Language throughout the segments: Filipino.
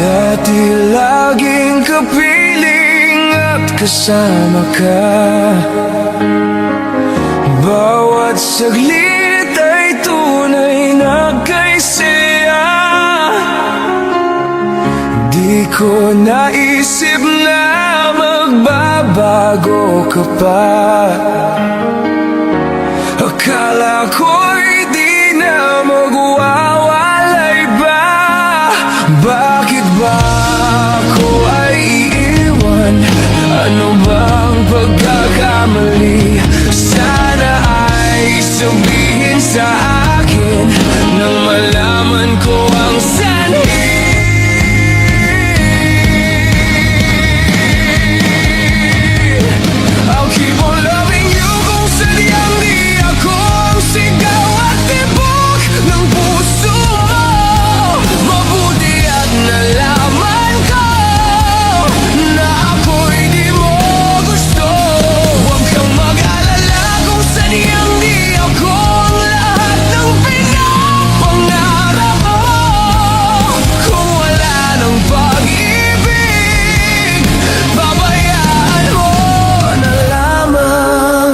Dati laging kapiling at kasama ka. Bawat saglit ay tunay na kay saya. Di ko naisip na magbabago ka pa. Akala ko'y di na magwawalay ba? Bakit ba ako ay iiwan? Ano bang pagkakamali? Sana ay sabihin sa akin nang malaman ko ang sanhi. I'll keep on loving you kung sadyang di ako ang sigaw at tibok ng puso mo. Mabuti at nalaman ko na ako'y di mo gusto. Huwag kang mag-alala kung sadyang di ako ang lahat ng pinapangarap mo. Kung wala ng pag-ibig, babayaan mo na lamang.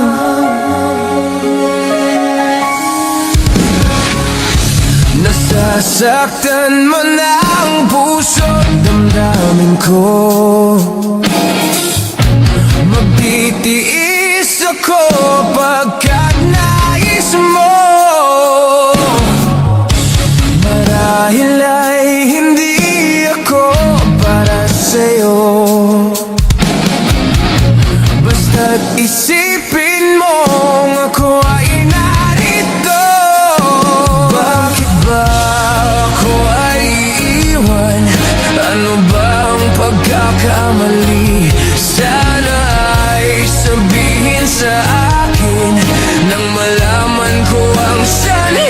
Nasasaktan mo na ang puso't damdamin ko. Magtitiis ako pagkat nais mo. Marahil ay hindi ako para sa'yo. Basta't isipin mong ako ay narito. Bakit ba ako ay iiwan? Ano bang pagkakamali? Sana ay sabihin sa akin nang malaman ko ang sanhi.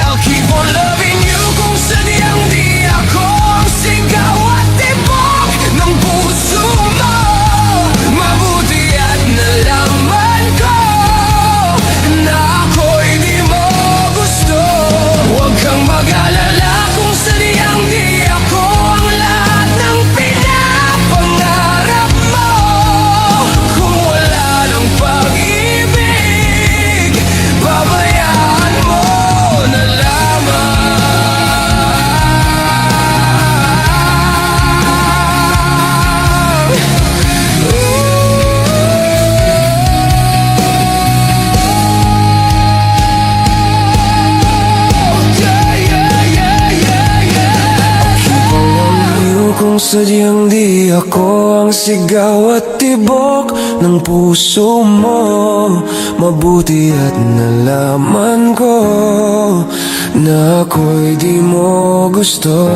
I'll keep on loving you kung sadyang di ako ang sigaw at tibok ng puso mo. Mabuti at nalaman ko na ako'y di mo gusto. Huwag kang mag-alala kung sadyang di ako ang lahat ng pinapangarap mo. Kung wala ng pag-ibig, babayaan mo na lamang. Kung sadyang di ako ang sigaw at tibok ng puso mo. Mabuti at nalaman ko na ako'y di mo gusto.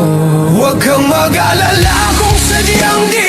Huwag kang mag-alala kung sadyang di